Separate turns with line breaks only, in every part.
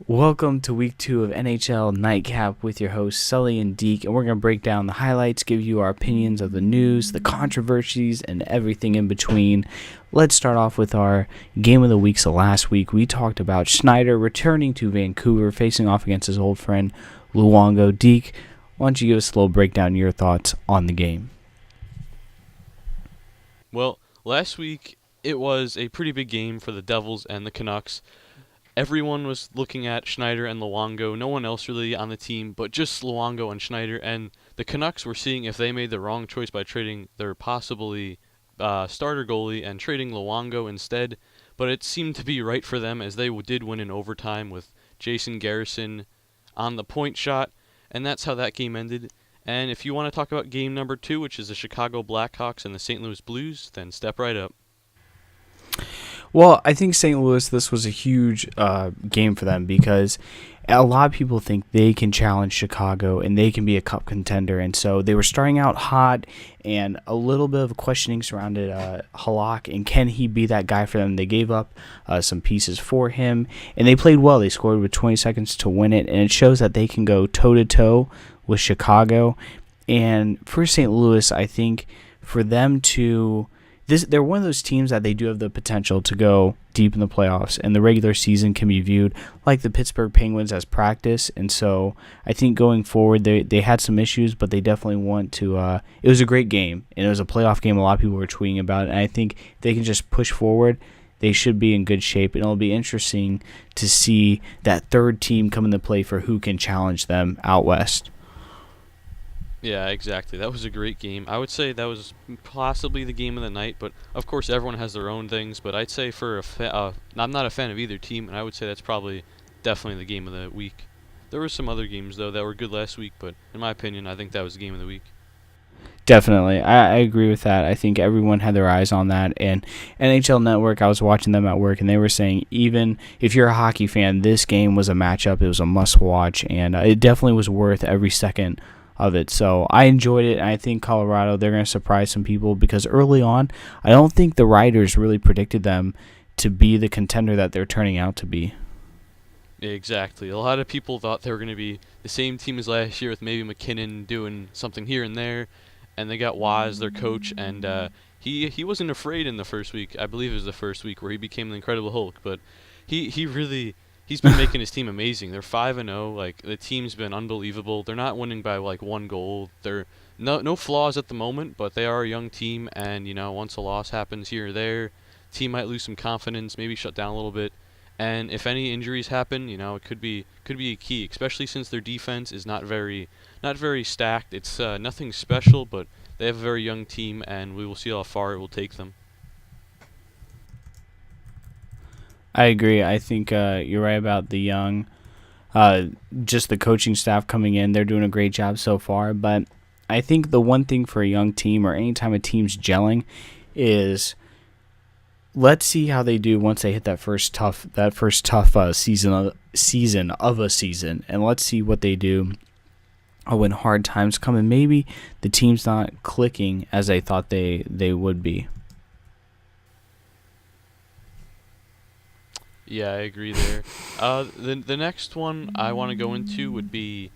Welcome to week 2 of NHL Nightcap with your hosts Sully and Deke, and we're going to break down the highlights, give you our opinions of the news, the controversies, and everything in between. Let's start off with our game of the week. So last week we talked about Schneider returning to Vancouver, facing off against his old friend Luongo. Deke, why don't you give us a little breakdown of your thoughts on the game?
Well, last week it was a pretty big game for the Devils and the Canucks. Everyone was looking at Schneider and Luongo, no one else really on the team, but just Luongo and Schneider, and the Canucks were seeing if they made the wrong choice by trading their possibly starter goalie and trading Luongo instead, but it seemed to be right for them as they did win in overtime with Jason Garrison on the point shot, and that's how that game ended. And if you want to talk about game number 2, which is the Chicago Blackhawks and the St. Louis Blues, then step right up.
Well, I think St. Louis, this was a huge game for them because a lot of people think they can challenge Chicago and they can be a cup contender. And so they were starting out hot, and a little bit of questioning surrounded Halak, and can he be that guy for them? They gave up some pieces for him, and they played well. They scored with 20 seconds to win it, and it shows that they can go toe-to-toe with Chicago. And for St. Louis, I think for them to... They're one of those teams that they do have the potential to go deep in the playoffs, and the regular season can be viewed like the Pittsburgh Penguins as practice. And so I think going forward, they had some issues, but they definitely want to. It was a great game, and it was a playoff game. A lot of people were tweeting about it, and I think if they can just push forward, they should be in good shape, and it'll be interesting to see that third team come into play for who can challenge them out west.
Yeah, exactly. That was a great game. I would say that was possibly the game of the night, but of course everyone has their own things. But I'd say I'm not a fan of either team, and I would say that's probably definitely the game of the week. There were some other games, though, that were good last week, but in my opinion, I think that was the game of the week.
Definitely. I agree with that. I think everyone had their eyes on that. And NHL Network, I was watching them at work, and they were saying even if you're a hockey fan, this game was a matchup. It was a must-watch, and it definitely was worth every second of it. So I enjoyed it, and I think Colorado, they're going to surprise some people because early on, I don't think the writers really predicted them to be the contender that they're turning out to be.
Exactly. A lot of people thought they were going to be the same team as last year with maybe McKinnon doing something here and there, and they got Waz, their coach, and he wasn't afraid in the first week. I believe it was the first week where he became the Incredible Hulk, but he's been making his team amazing. They're 5-0. Like, the team's been unbelievable. They're not winning by like one goal. They're no flaws at the moment, but they are a young team, and once a loss happens here or there, team might lose some confidence, maybe shut down a little bit. And if any injuries happen, it could be a key, especially since their defense is not very stacked. It's nothing special, but they have a very young team, and we will see how far it will take them.
I agree. I think you're right about the young, just the coaching staff coming in. They're doing a great job so far. But I think the one thing for a young team or anytime a team's gelling is let's see how they do once they hit that first tough season of a season, and let's see what they do when hard times come and maybe the team's not clicking as they thought they would be.
Yeah, I agree there. The next one I want to go into would be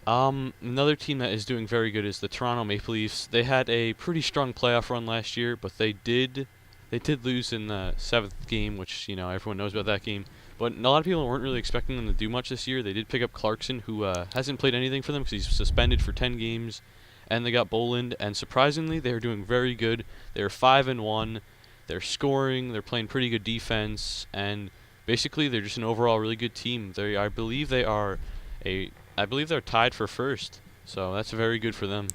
another team that is doing very good is the Toronto Maple Leafs. They had a pretty strong playoff run last year, but they did lose in the 7th game, which everyone knows about that game. But a lot of people weren't really expecting them to do much this year. They did pick up Clarkson, who hasn't played anything for them because he's suspended for 10 games, and they got Boland. And surprisingly, they are doing very good. They're 5-1. They're scoring. They're playing pretty good defense, and basically they're just an overall really good team. I believe they're tied for first, so that's very good for them.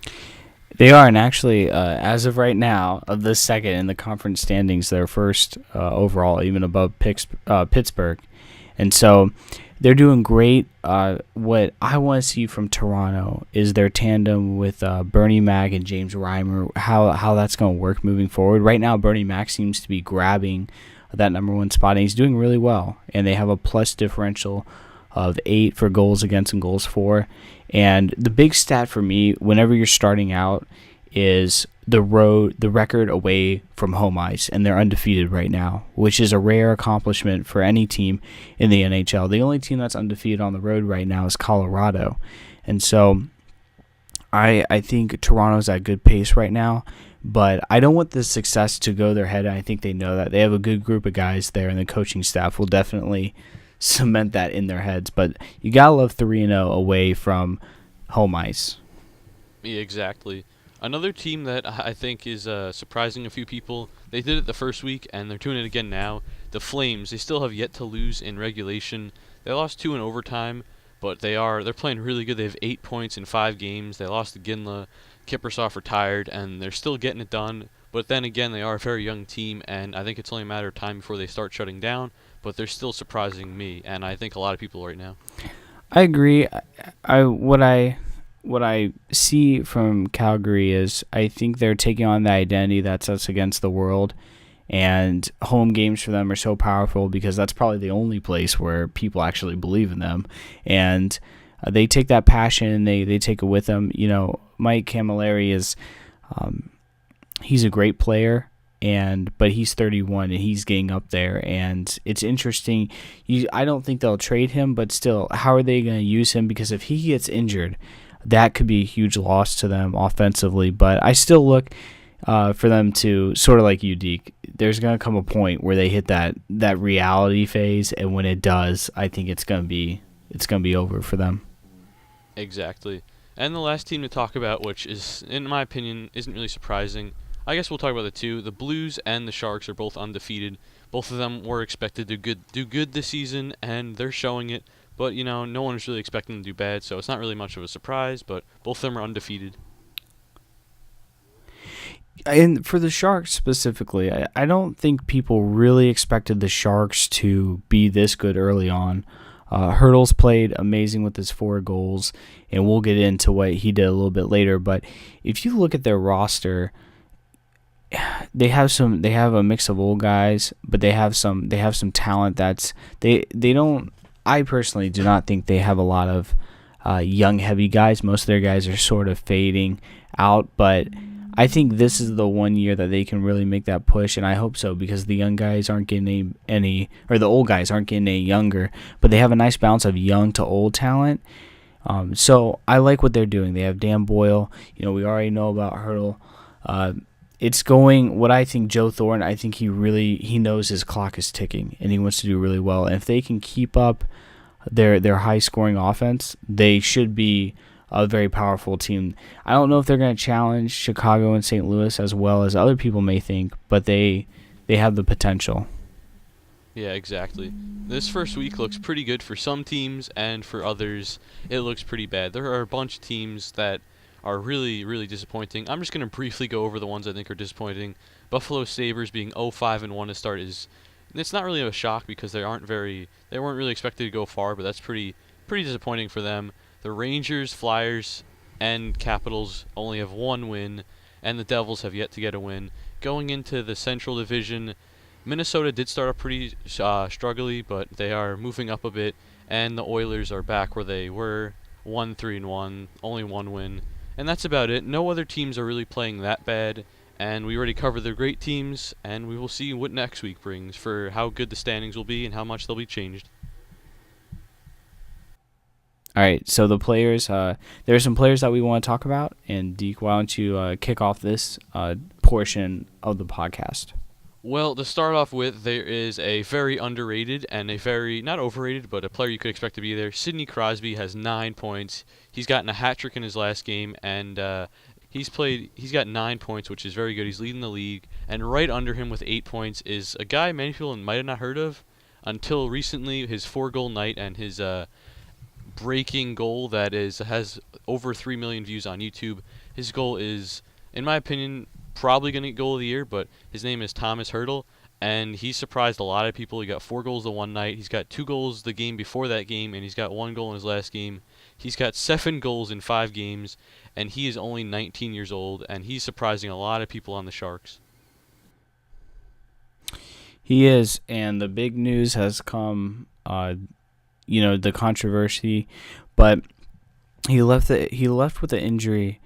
They are, and actually, as of right now, the second in the conference standings, they're first overall, even above Pittsburgh, and so they're doing great. What I want to see from Toronto is their tandem with Bernie Mac and James Reimer, how that's going to work moving forward. Right now, Bernie Mac seems to be grabbing that number 1 spot, and he's doing really well. And they have a plus differential of 8 for goals against and goals for. And the big stat for me, whenever you're starting out, is the record away from home ice, and they're undefeated right now, which is a rare accomplishment for any team in the NHL. The only team that's undefeated on the road right now is Colorado, and so I think Toronto's at good pace right now, but I don't want the success to go their head. I think they know that. They have a good group of guys there, and the coaching staff will definitely cement that in their heads. But you got to love 3-0 away from home ice.
Yeah, exactly. Another team that I think is surprising a few people, they did it the first week, and they're doing it again now. The Flames, they still have yet to lose in regulation. They lost 2 in overtime, but they're playing really good. They have 8 points in 5 games. They lost to Ginla. Kiprusoff retired, and they're still getting it done. But then again, they are a very young team, and I think it's only a matter of time before they start shutting down. But they're still surprising me, and I think a lot of people right now.
I agree. What I see from Calgary is I think they're taking on the identity that's us against the world, and home games for them are so powerful because that's probably the only place where people actually believe in them, and they take that passion and they take it with them. You know, Mike Camilleri is he's a great player, but he's 31 and he's getting up there, and it's interesting. I don't think they'll trade him, but still, how are they going to use him? Because if he gets injured, that could be a huge loss to them offensively. But I still look for them to, sort of like you, Deke, there's going to come a point where they hit that reality phase, and when it does, I think it's going to be over for them.
Exactly. And the last team to talk about, which is, in my opinion, isn't really surprising, I guess we'll talk about the two. The Blues and the Sharks are both undefeated. Both of them were expected to do good this season, and they're showing it. But, you know, no one was really expecting them to do bad, so it's not really much of a surprise, but both of them are undefeated.
And for the Sharks specifically, I don't think people really expected the Sharks to be this good early on. Hurdle's played amazing with his 4 goals, and we'll get into what he did a little bit later. But if you look at their roster, they have a mix of old guys, but they have some talent that's they don't. I personally do not think they have a lot of young, heavy guys. Most of their guys are sort of fading out, but I think this is the one year that they can really make that push, and I hope so, because the young guys aren't getting the old guys aren't getting any younger, but they have a nice balance of young to old talent. So I like what they're doing. They have Dan Boyle. You know, we already know about Hurdle. It's going what I think. Joe Thornton, I think he knows his clock is ticking, and he wants to do really well. And if they can keep up their high scoring offense, they should be a very powerful team. I don't know if they're going to challenge Chicago and St. Louis as well as other people may think, but they have the potential.
Yeah, exactly. This first week looks pretty good for some teams, and for others, it looks pretty bad. There are a bunch of teams that are really, really disappointing. I'm just going to briefly go over the ones I think are disappointing. Buffalo Sabres being 0-5-1 to start it's not really a shock because they weren't really expected to go far, but that's pretty disappointing for them. The Rangers, Flyers, and Capitals only have 1 win, and the Devils have yet to get a win. Going into the Central Division, Minnesota did start up pretty struggly, but they are moving up a bit, and the Oilers are back where they were, 1-3-1, only 1 win. And that's about it. No other teams are really playing that bad, and we already covered the great teams, and we will see what next week brings for how good the standings will be and how much they'll be changed.
All right, so the players, there are some players that we want to talk about, and Deke, why don't you kick off this portion of the podcast?
Well, to start off with, there is a very underrated and a very, not overrated, but a player you could expect to be there. Sidney Crosby has 9 points. He's gotten a hat trick in his last game, and he's got 9 points, which is very good. He's leading the league. And right under him with 8 points is a guy many people might have not heard of until recently, his 4-goal night and his breaking goal that has over 3 million views on YouTube. His goal is, in my opinion, probably going to get goal of the year, but his name is Thomas Hurdle, and he surprised a lot of people. He got 4 goals the one night. He's got 2 goals the game before that game, and he's got 1 goal in his last game. He's got 7 goals in 5 games, and he is only 19 years old, and he's surprising a lot of people on the Sharks.
He is, and the big news has come, the controversy, but he left with an injury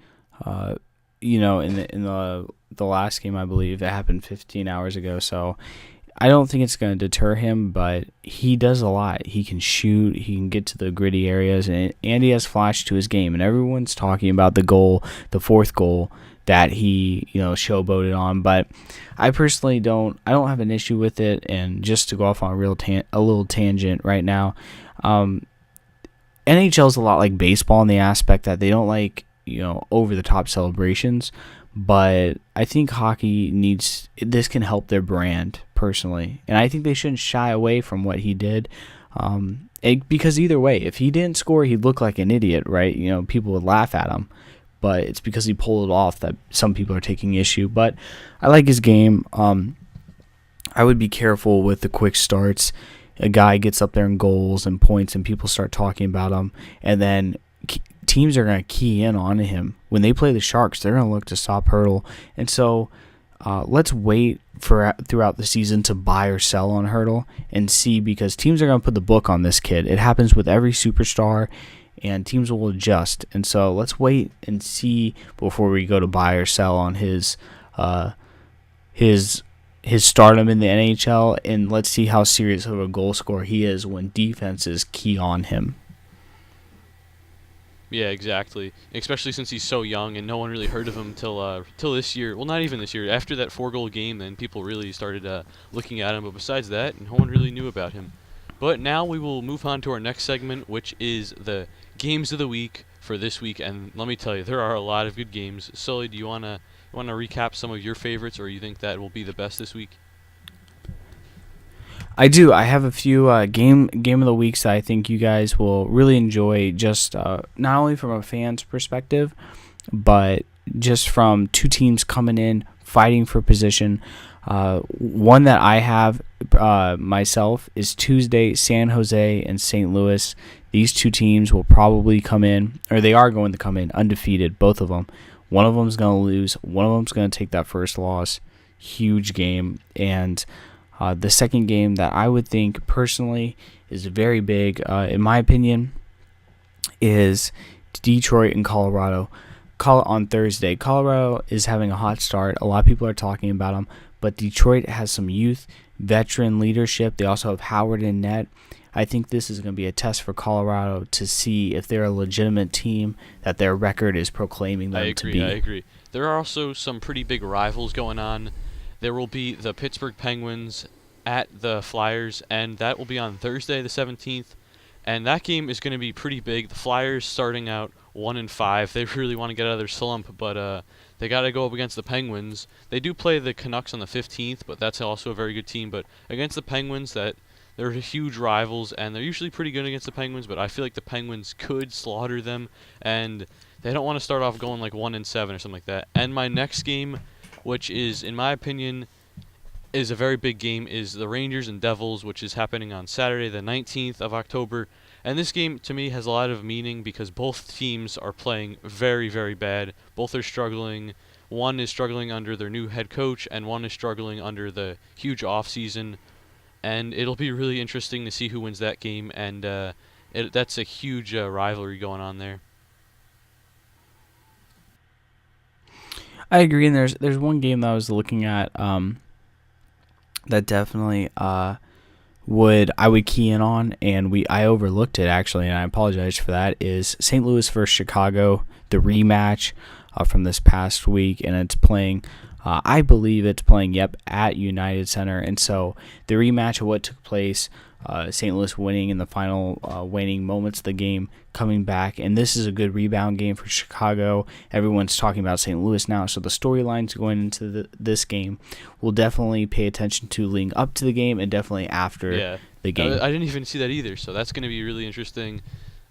in the last game, I believe it happened 15 hours ago. So I don't think it's going to deter him, but he does a lot. He can shoot, he can get to the gritty areas, and he has flash to his game. And everyone's talking about the goal, the fourth goal that he showboated on. But I personally don't have an issue with it. And just to go off on a little tangent right now, NHL is a lot like baseball in the aspect that they don't like over the top celebrations. But I think hockey this can help their brand personally, and I think they shouldn't shy away from what he did, because either way, if he didn't score, he'd look like an idiot, right? People would laugh at him, but it's because he pulled it off that some people are taking issue. But I like his game. I would be careful with the quick starts. A guy gets up there in goals and points, and people start talking about him, and then teams are going to key in on him. When they play the Sharks, they're going to look to stop Hertl. And so let's wait for throughout the season to buy or sell on Hertl and see, because teams are going to put the book on this kid. It happens with every superstar, and teams will adjust. And so let's wait and see before we go to buy or sell on his stardom in the NHL, and let's see how serious of a goal scorer he is when defenses key on him.
Yeah, exactly. Especially since he's so young and no one really heard of him till this year. Well, not even this year. After that 4-goal game, then people really started looking at him. But besides that, no one really knew about him. But now we will move on to our next segment, which is the games of the week for this week. And let me tell you, there are a lot of good games. Sully, do you wanna recap some of your favorites, or you think that will be the best this week?
I do. I have a few game of the weeks that I think you guys will really enjoy, just not only from a fan's perspective, but just from two teams coming in, fighting for position. One that I have myself is Tuesday, San Jose and St. Louis. These two teams will probably come in, or they are going to come in, undefeated, both of them. One of them is going to lose. One of them is going to take that first loss. Huge game. And the second game that I would think personally is very big, in my opinion, is Detroit and Colorado. On Thursday, Colorado is having a hot start. A lot of people are talking about them, but Detroit has some youth, veteran leadership. They also have Howard in net. I think this is going to be a test for Colorado to see if they're a legitimate team that their record is proclaiming them to be.
I agree. There are also some pretty big rivals going on. There will be the Pittsburgh Penguins at the Flyers, and that will be on Thursday the 17th. And that game is going to be pretty big. The Flyers starting out 1-5. They really want to get out of their slump, but they got to go up against the Penguins. They do play the Canucks on the 15th, but that's also a very good team. But against the Penguins, they're huge rivals, and they're usually pretty good against the Penguins, but I feel like the Penguins could slaughter them, and they don't want to start off going like 1-7 or something like that. And my next game, which is, in my opinion, is a very big game, is the Rangers and Devils, which is happening on Saturday the 19th of October. And this game, to me, has a lot of meaning because both teams are playing very, very bad. Both are struggling. One is struggling under their new head coach, and one is struggling under the huge offseason. And it'll be really interesting to see who wins that game, and that's a huge rivalry going on there.
I agree, and there's one game that I was looking at that definitely I would key in on, and I overlooked it actually, and I apologize for that, is St. Louis versus Chicago, the rematch from this past week, and it's playing, I believe it's playing, at United Center, and so the rematch of what took place, St. Louis winning in the final waning moments of the game, coming back, and this is a good rebound game for Chicago. Everyone's talking about St. Louis now, so the storylines going into this game will definitely pay attention to leading up to the game and definitely after the game.
I didn't even see that either, so that's going to be really interesting.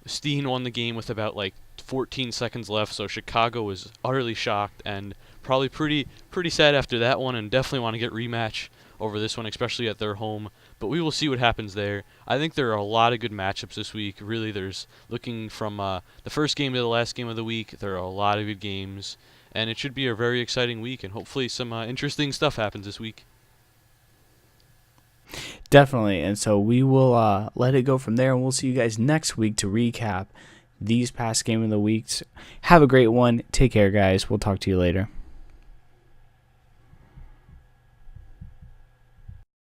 Steen won the game with about 14 seconds left, so Chicago was utterly shocked and probably pretty sad after that one, and definitely want to get rematch over this one, especially at their home. But we will see what happens there. I think there are a lot of good matchups this week. Really, there's looking from the first game to the last game of the week, there are a lot of good games, and it should be a very exciting week, and hopefully some interesting stuff happens this week.
Definitely, and so we will let it go from there, and we'll see you guys next week to recap these past game of the weeks. Have a great one. Take care, guys. We'll talk to you later.